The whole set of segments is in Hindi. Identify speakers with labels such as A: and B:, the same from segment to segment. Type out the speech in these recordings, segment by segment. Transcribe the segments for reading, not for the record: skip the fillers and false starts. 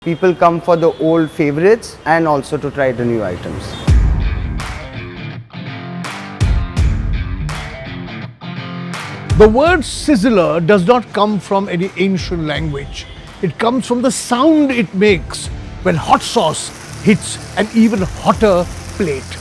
A: People come for the old favorites and also to try the new items.
B: The word sizzler does not come from any ancient language. It comes from the sound it makes when hot sauce hits an even hotter plate.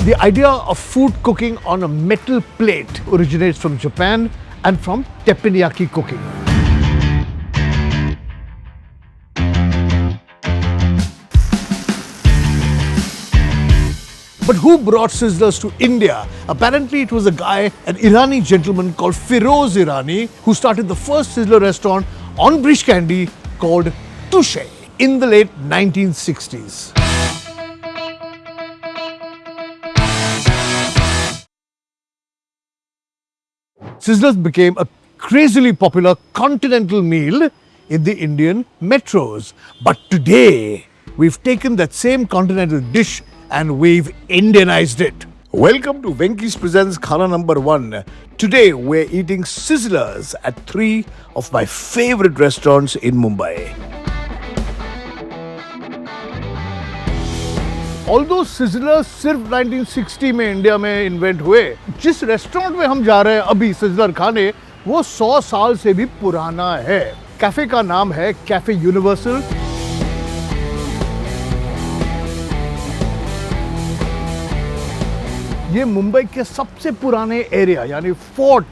B: The idea of food cooking on a metal plate originates from Japan and from teppanyaki cooking. But who brought sizzlers to India? Apparently it was a guy, an Irani gentleman called Firoz Irani, who started the first sizzler restaurant on Brish Candy called Touche in the late 1960s. Sizzlers became a crazily popular continental meal in the Indian metros. But today, we've taken that same continental dish and we've Indianized it. Welcome to Venky's Presents Khana number 1. Today, we're eating sizzlers at 3 of my favorite restaurants in Mumbai. Although sizzlers सिर्फ 1960 में इंडिया में इन्वेंट हुए, जिस रेस्टोरेंट में हम जा रहे हैं अभी सिzzler खाने, वो 100 साल से भी पुराना है। कैफे का नाम है कैफे यूनिवर्सल। ये मुंबई के सबसे पुराने एरिया यानी फोर्ट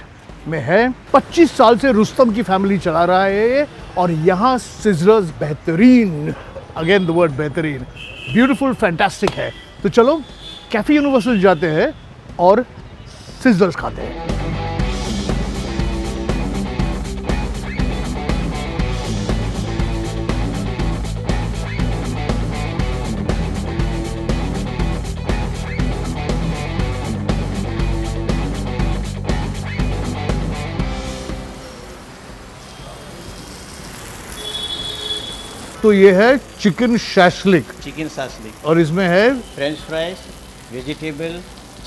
B: में है। 25 साल से रुस्तम की फैमिली चला रहा है ये, और यहाँ सिzzlers बेहतरीन, अगेन द वर्ड बेहतरीन, ब्यूटीफुल, फैंटास्टिक है। तो चलो कैफे यूनिवर्सल जाते हैं और सिzzlers खाते हैं। तो ये है चिकन शैशलिक, और इसमें है
C: French fries, vegetable,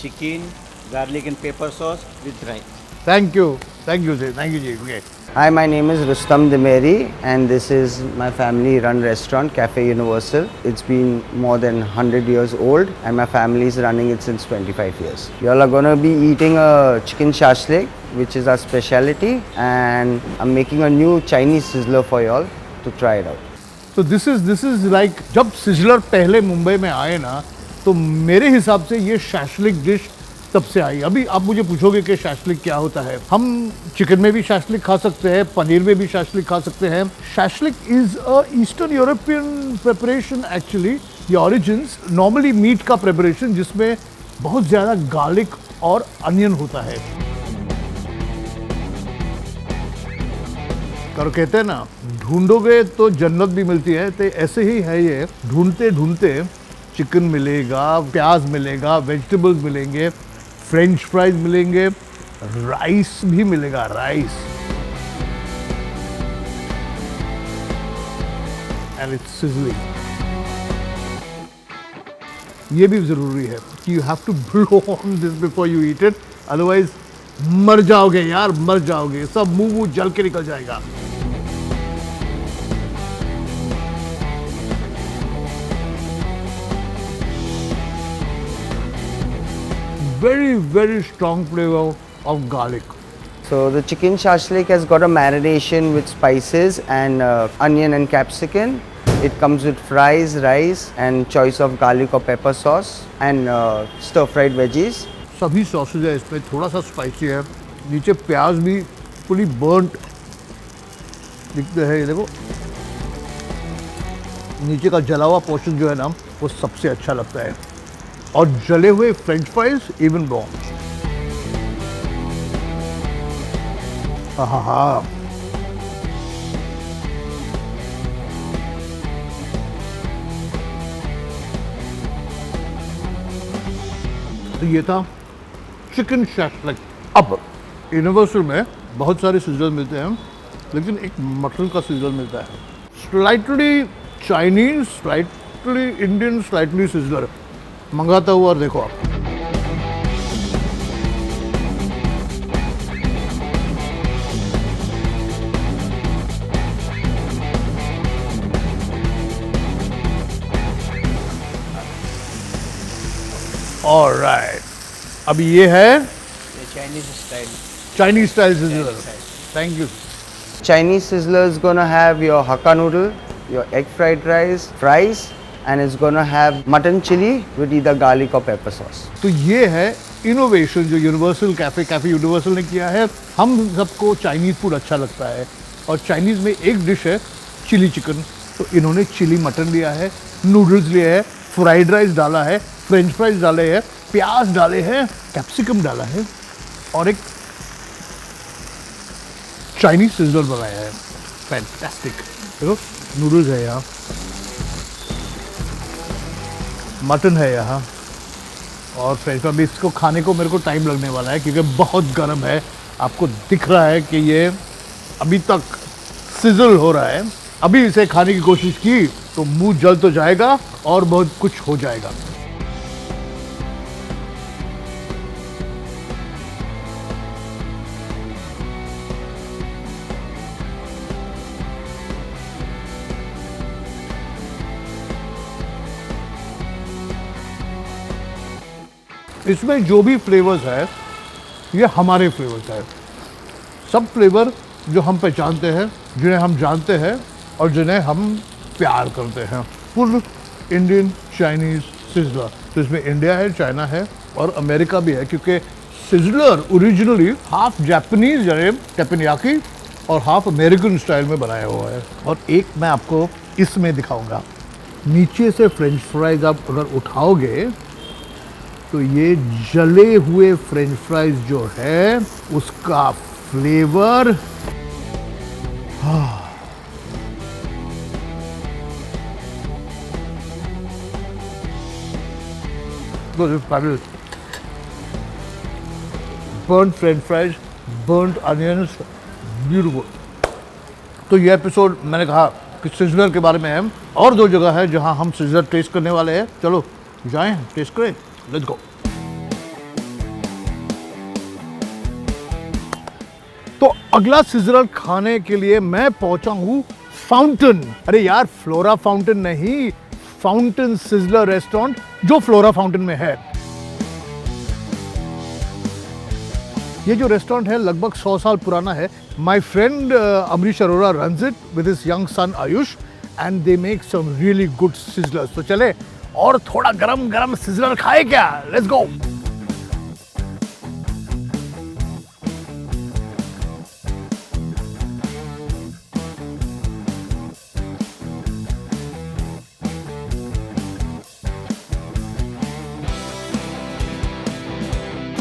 C: chicken, garlic and pepper sauce with rice.
B: Thank you जी. Okay.
A: Hi, my name is Rustam Dimeri and this is my family run restaurant Cafe Universal. It's been more than 100 years old and my family is running it since 25 years. You all are going to be eating a chicken shashlik, which is our specialty, and I'm making a new Chinese sizzler for you all to try it out.
B: तो दिस इज लाइक, जब सिzzler पहले मुंबई में आए ना, तो मेरे हिसाब से ये शैशलिक डिश तब से आई। अभी आप मुझे पूछोगे कि शैशलिक क्या होता है, हम चिकन में भी शैशलिक खा सकते हैं, पनीर में भी शैशलिक खा सकते हैं। Shashlik is a eastern European preparation actually. ये ओरिजिन्स नॉर्मली मीट का प्रिपरेशन जिसमें बहुत ज़्यादा गार्लिक और अनियन होता है। और कहते हैं ना, ढूंढोगे तो जन्नत भी मिलती है, तो ऐसे ही है ये। ढूंढते ढूंढते चिकन मिलेगा, प्याज मिलेगा, वेजिटेबल्स मिलेंगे, फ्रेंच फ्राइज मिलेंगे, राइस भी मिलेगा, राइस, एंड इट्स सिजलिंग। ये भी जरूरी है कि you have to blow on this before you eat it, otherwise मर जाओगे यार, मर जाओगे, सब मुंह जल के निकल जाएगा। very strong flavor of garlic.
A: So the chicken shashlik has got a marination with spices and onion and capsicum. It comes with fries, rice and choice of garlic or pepper sauce and stir fried veggies.
B: सभी सॉसेज है इसमें, थोड़ा सा स्पाइसी है, नीचे प्याज भी पूरी बर्न्ट दिखते हैं। ये देखो, नीचे का जला हुआ पोर्शन जो है ना, वो सबसे अच्छा लगता है, और जले हुए फ्रेंच फ्राइज इवन बॉम्ब। हाँ, तो ये था चिकन शैशलिक। अब यूनिवर्सल में बहुत सारे सिzzlers मिलते हैं, लेकिन एक मटन का सिzzler मिलता है, slightly Chinese, slightly Indian, slightly sizzler. मंगाता हुआ और देखो आप। ऑलराइट, अब ये है
C: ये Chinese style
B: Chinese style sizzler. Thank you.
A: Chinese sizzler is gonna have your Hakka noodle, your egg fried rice, fries, and it's gonna have mutton chili with either garlic or pepper sauce.
B: तो ये है इनोवेशन जो यूनिवर्सल कैफे यूनिवर्सल ने किया है। हम सबको चाइनीज फूड अच्छा लगता है और चाइनीज में एक डिश है चिली चिकन, तो इन्होंने चिली मटन लिया है, नूडल्स लिए है, फ्राइड राइस डाला है, फ्रेंच फ्राइज डाले हैं, प्याज डाले हैं, कैप्सिकम डाला है और एक चाइनीज सिजलर बनाया है। फैंटास्टिक। देखो नूडल्स है यहाँ, मटन है यहाँ और फ्रेंच फ्राइज। इसको खाने को मेरे को टाइम लगने वाला है क्योंकि बहुत गर्म है। आपको दिख रहा है कि ये अभी तक सिजल हो रहा है। अभी इसे खाने की कोशिश की तो मुंह जल तो जाएगा और बहुत कुछ हो जाएगा। इसमें जो भी फ्लेवर्स है ये हमारे फ्लेवर्स है। सब फ्लेवर जो हम पहचानते हैं, जिन्हें हम जानते हैं और जिन्हें हम प्यार करते हैं। Full Indian Chinese sizzler. तो इसमें इंडिया है, चाइना है और अमेरिका भी है क्योंकि सिजलर ओरिजिनली हाफ जापानीज यानी टेपनयाकी और हाफ अमेरिकन स्टाइल में बनाया हुआ है। और एक मैं आपको इसमें दिखाऊंगा। नीचे से फ्रेंच फ्राइज आप अगर उठाओगे तो ये जले हुए फ्रेंच फ्राइज जो है उसका flavour burned French fries, burned onions, beautiful. तो ये एपिसोड मैंने कहा कि सिजलर के बारे में है और दो जगह है जहां हम सिजलर टेस्ट करने वाले हैं। चलो जाएं, टेस्ट करें। Let's go. तो अगला सिजलर खाने के लिए मैं पहुंचा हूं फाउंटेन। अरे यार, फ्लोरा फाउंटेन नहीं, फाउंटेन सिजलर रेस्टोरेंट जो फ्लोरा फाउंटेन में है। ये जो रेस्टोरेंट है लगभग 100 साल पुराना है। My friend Amrish Arora runs it with his young son Ayush and they make some really good sizzlers. तो चले और थोड़ा गरम गरम सिजलर खाए क्या? Let's go.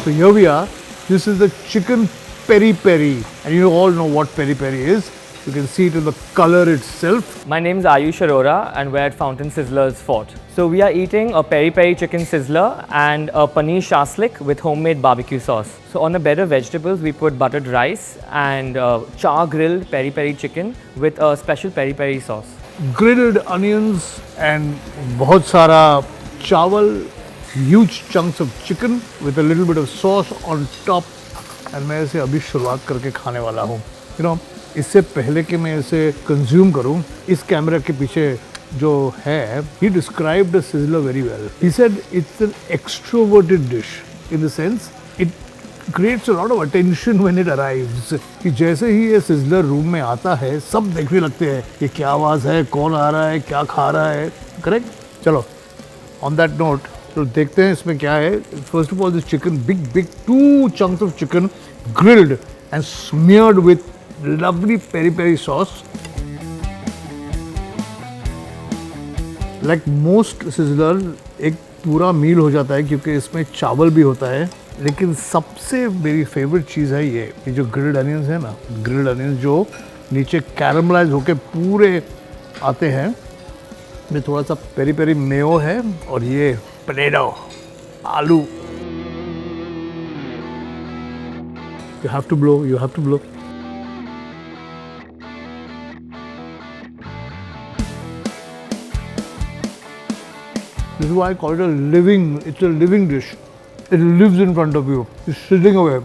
B: So here we are. This is the chicken peri peri, and you all know what peri peri is. You can see it in the color itself.
D: My name is Ayush Arora and we're at Fountain Sizzlers Fort. So we are eating a peri peri chicken sizzler and a paneer shaslik with homemade barbecue sauce. So on a bed of vegetables we put buttered rice and char grilled peri peri chicken with a special peri peri sauce.
B: Grilled onions and बहुत सारा चावल, huge chunks of chicken with a little bit of sauce on top. And मैं इसे अभी शुरुआत करके खाने वाला हूँ। You know, इससे पहले कि मैं इसे कंज्यूम करूं, इस कैमरा के पीछे जो है, he described the sizzler very well. He said it's an extroverted dish in the sense it creates a lot of attention when it arrives. कि जैसे ही ये sizzler रूम में आता है, सब देखने लगते हैं कि क्या आवाज़ है, कौन आ रहा है, क्या खा रहा है। करेक्ट? चलो, on that note, तो देखते हैं इसमें क्या है। First of all, this chicken, big 2 chunks of chicken grilled and smeared with lovely peri peri sauce. Like most sizzler, एक पूरा मील हो जाता है क्योंकि इसमें चावल भी होता है। लेकिन सबसे मेरी फेवरेट चीज़ है ये जो ग्रिल्ड अनियंस है ना, ग्रिल्ड अनियंस जो नीचे कैरमलाइज होके पूरे आते हैं। में थोड़ा सा पेरी पेरी मेयो है और ये पोटैटो, आलू। You have to blow, you have to blow. This is why I call it it's a living dish. It lives in front of you. It's sizzling away.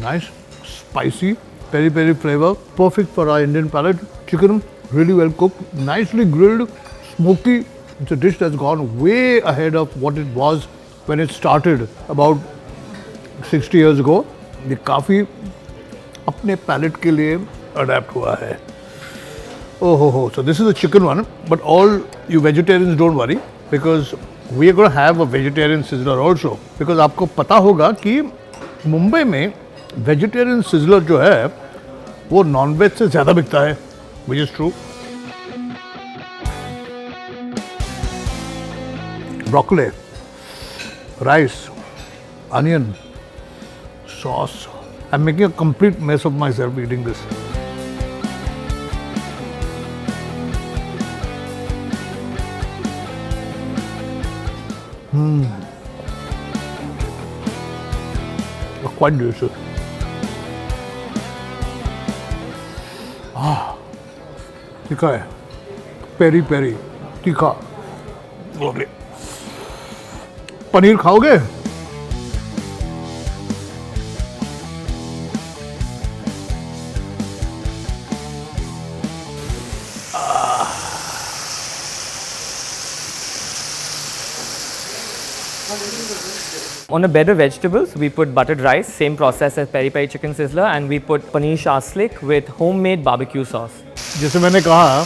B: Nice, spicy, peri peri flavor. Perfect for our Indian palate. Chicken, really well cooked, nicely grilled, smoky. It's a dish that's gone way ahead of what it was when it started about 60 years ago, ये काफ़ी अपने पैलेट के लिए अडेप्ट हुआ है. Oh ho, so this is the chicken one, but all you vegetarians don't worry because we are going to have a vegetarian sizzler also. Because आपको पता होगा कि मुंबई में वेजिटेरियन सिजलर जो है वो नॉनवेज से ज़्यादा बिकता है, which is true. Broccoli, rice, onion, sauce. I'm making a complete mess of myself eating this. Quite delicious. तीखा है, पेरी पेरी तीखा. Lovely. पनीर खाओगे?
D: On a bed of vegetables, we put buttered rice, same process as peri peri chicken sizzler, and we put paneer shashlik with homemade barbecue sauce.
B: जैसे मैंने कहा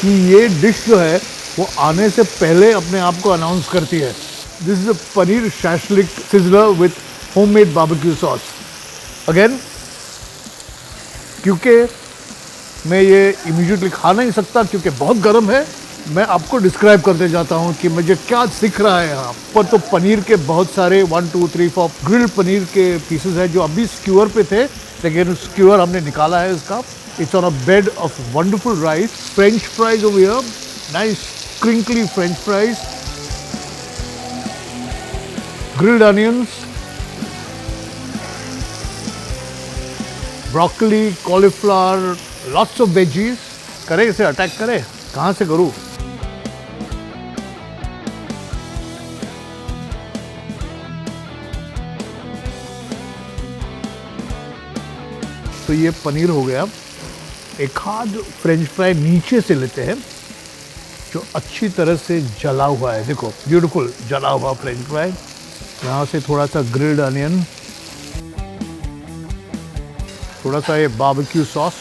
B: कि ये डिश जो है वो आने से पहले अपने आप को अनाउंस करती है. This is a paneer shashlik sizzler with homemade barbecue sauce. Again, क्योंकि मैं ये इमीडिएटली खा नहीं सकता क्योंकि बहुत गर्म है, मैं आपको डिस्क्राइब करते जाता हूँ कि मुझे क्या दिख रहा है यहाँ पर. तो पनीर के बहुत सारे 1 2 3 4 ग्रिल्ड पनीर के पीसेस हैं जो अभी स्क्यूअर पे थे, लेकिन स्क्यूअर हमने निकाला है इसका. It's on a bed of wonderful rice, French fries over here, nice crinkly French fries, grilled onions, broccoli, cauliflower, lots of veggies. करें इसे अटैक करें, कहाँ से करूँ? तो ये पनीर हो गया. एक आध फ्रेंच फ्राई नीचे से लेते हैं जो अच्छी तरह से जला हुआ है. देखो, ब्यूटीफुल जला हुआ फ्रेंच फ्राई. यहाँ से थोड़ा सा ग्रिल्ड अनियन, थोड़ा सा ये barbecue sauce.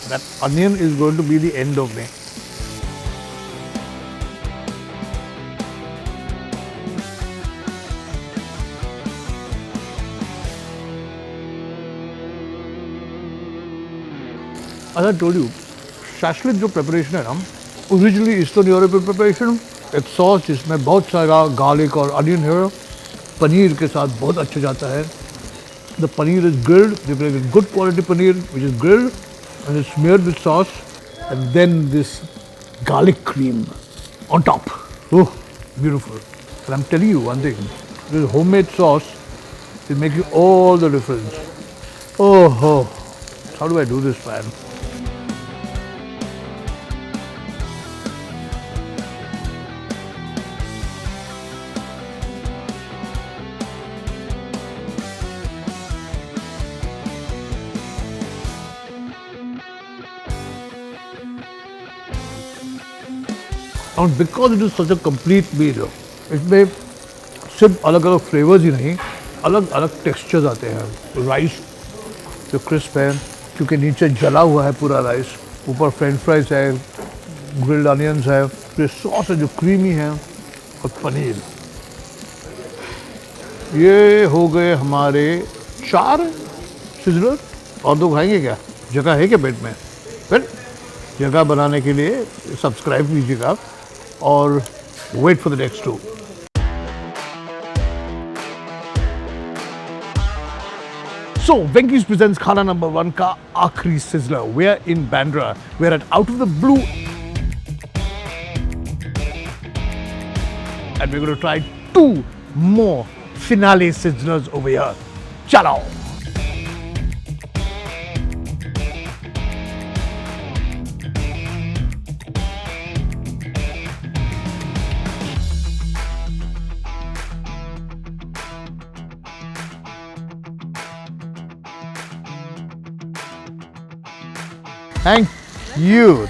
B: That onion is going to be the end of me. As I told you, shashlik जो प्रिपरेशन है ना, ओरिजिनली ईस्टर्न यूरोपियन प्रिपरेशन. एक सॉस जिसमें बहुत सारा गार्लिक और अनियन है, पनीर के साथ बहुत अच्छा जाता है. The paneer is grilled, good quality paneer which is grilled and it's smeared with sauce, and then this garlic cream on top. Oh, beautiful. And I'm telling you one thing, this homemade sauce will make you all the difference. Oh, how do I do this, man? And because it is such a complete meal, इसमें सिर्फ अलग अलग फ्लेवर्स ही नहीं, अलग अलग टेक्सचर्स आते हैं. राइस जो क्रिस्प है क्योंकि नीचे जला हुआ है पूरा राइस, ऊपर फ्रेंच फ्राइज है, ग्रिल्ड अनियंस है, फिर सॉस है जो क्रीमी है, और पनीर. ये हो गए हमारे 4 सिजलर. और 2 खाएंगे क्या? जगह है क्या पेट में? फिर जगह बनाने के लिए सब्सक्राइब कीजिएगा और wait for the next 2. So, Venky's presents Khana number 1 का आखिरी sizzler. We are in Bandra. We are at Out of the Blue. And we're going to try 2 more finale sizzlers over here. Chalo!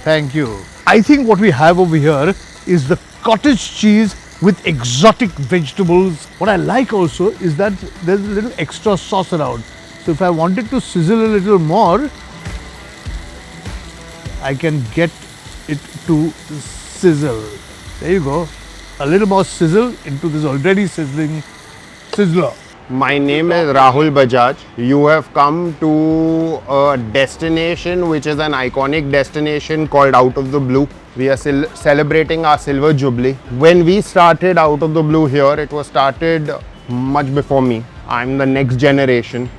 B: Thank you. I think what we have over here is the cottage cheese with exotic vegetables. What I like also is that there's a little extra sauce around. So if I wanted to sizzle a little more, I can get it to sizzle. There you go. A little more sizzle into this already sizzling sizzler.
E: My name is Rahul Bajaj. You have come to a destination which is an iconic destination called Out of the Blue. We are celebrating our silver jubilee. When we started Out of the Blue here, it was started much before me. I'm the next generation.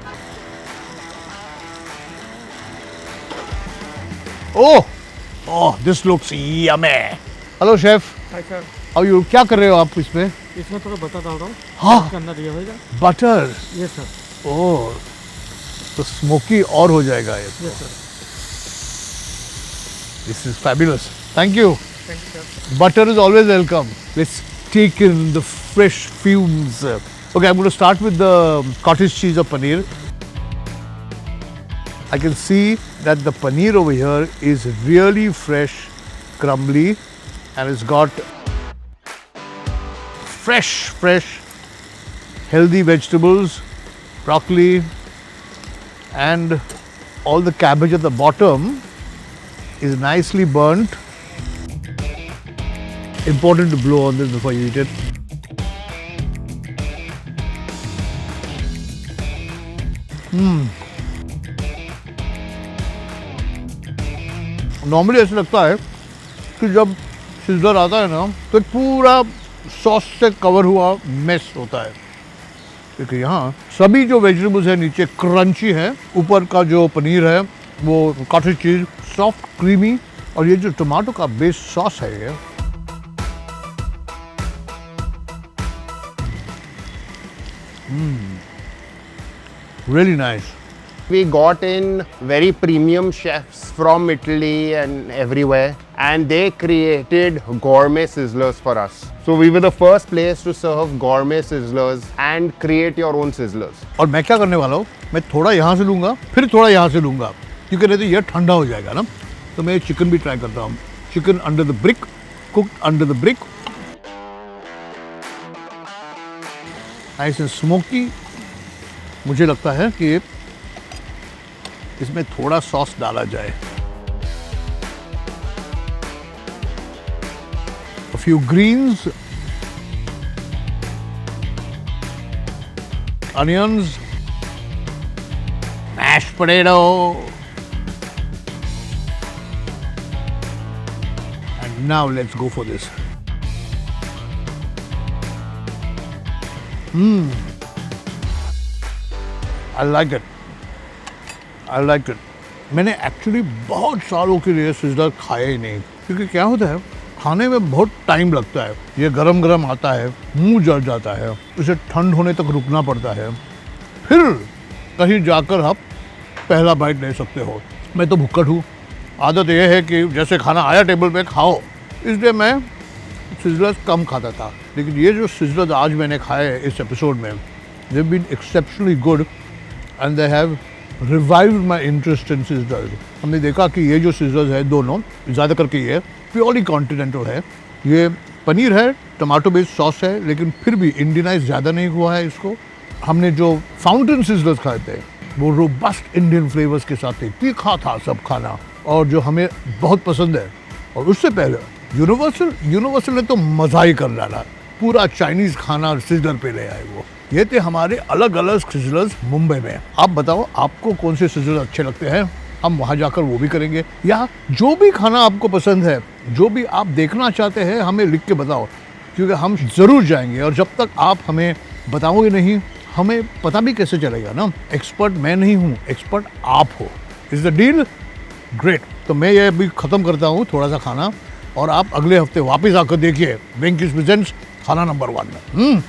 B: Oh, this looks yummy. Hello, chef.
F: Hi sir,
B: How you? क्या कर रहे हो आप इसमें?
F: इसमें थोड़ा बटर डाल रहा हूँ।
B: हाँ।
F: इसके अंदर ये होगा।
B: Butter.
F: ये सर।
B: ओह, तो स्मोकी और हो जाएगा ये।
F: ये sir.
B: This is fabulous. Thank you.
F: Thank you sir।
B: Butter is always welcome. Let's take in the fresh fumes. Okay, I'm going to start with the cottage cheese or paneer. I can see that the paneer over here is really fresh, crumbly, and it's got fresh, healthy vegetables, broccoli, and all the cabbage at the bottom is nicely burnt. Important to blow on this before you eat it. Normally ऐसा लगता है कि जब सिज़लर आता है ना तो एक पूरा सॉस से कवर हुआ मेस होता है, क्योंकि यहाँ सभी जो वेजिटेबल्स है नीचे क्रंची है, ऊपर का जो पनीर है वो कॉटेज चीज़ सॉफ्ट क्रीमी, और ये जो टमाटो का बेस सॉस है ये really nice.
E: We got in very premium chefs from Italy and everywhere, and they created gourmet sizzlers for us. So we were the first place to serve gourmet sizzlers and create your own sizzlers.
B: और मैं क्या करने वाला हूँ, मैं थोड़ा यहाँ से लूँगा फिर थोड़ा यहाँ से लूँगा, क्योंकि नहीं तो ये ठंडा हो जाएगा ना। तो मैं चिकन भी ट्राई करता हूँ। Chicken under the brick, cooked under the brick, nice and smoky. मुझे लगता है कि इसमें थोड़ा सॉस डाला जाए। A few greens, onions, mashed potato, and now let's go for this. I like it. I like it. मैंने एक्चुअली बहुत सालों के लिए सिज़लर खाया ही नहीं, क्योंकि क्या होता है खाने में बहुत टाइम लगता है। ये गरम गरम आता है, मुंह जल जाता है, इसे ठंड होने तक रुकना पड़ता है, फिर कहीं जाकर आप पहला बाइट ले सकते हो। मैं तो भुक्कड़ हूँ, आदत यह है कि जैसे खाना आया टेबल पे खाओ, इसलिए मैं सिज़लर्स कम खाता था। लेकिन ये जो सिज़लर्स आज मैंने खाए इस एपिसोड में, they have been exceptionally good and they have revived my interest in sizzlers. हमने देखा कि ये जो सिज़लर्स है दोनों, ज़्यादा करके ये प्योरली कॉन्टिनेंटल है, ये पनीर है, टमाटो बेस्ड सॉस है, लेकिन फिर भी इंडियनाइज ज़्यादा नहीं हुआ है इसको। हमने जो फाउंटेन सिज़लर्स खाए थे वो रोबस्ट इंडियन फ्लेवर्स के साथ थे, तीखा था सब खाना, और जो हमें बहुत पसंद है। और उससे पहले यूनिवर्सल ने तो मज़ा ही कर डाला, पूरा चाइनीज़ खाना सिज़लर पे ले आए वो। ये थे हमारे अलग अलग सिज़लर्स मुंबई में। आप बताओ आपको कौन से सिज़लर अच्छे लगते हैं, हम वहाँ जाकर वो भी करेंगे। या जो भी खाना आपको पसंद है, जो भी आप देखना चाहते हैं, हमें लिख के बताओ, क्योंकि हम ज़रूर जाएंगे। और जब तक आप हमें बताओगे नहीं, हमें पता भी कैसे चलेगा ना। एक्सपर्ट मैं नहीं हूँ, एक्सपर्ट आप हो। Is the deal? ग्रेट। तो मैं ये अभी ख़त्म करता हूँ थोड़ा सा खाना, और आप अगले हफ्ते वापस आकर देखिए वेंकीज प्रेजेंट्स खाना नंबर 1 में।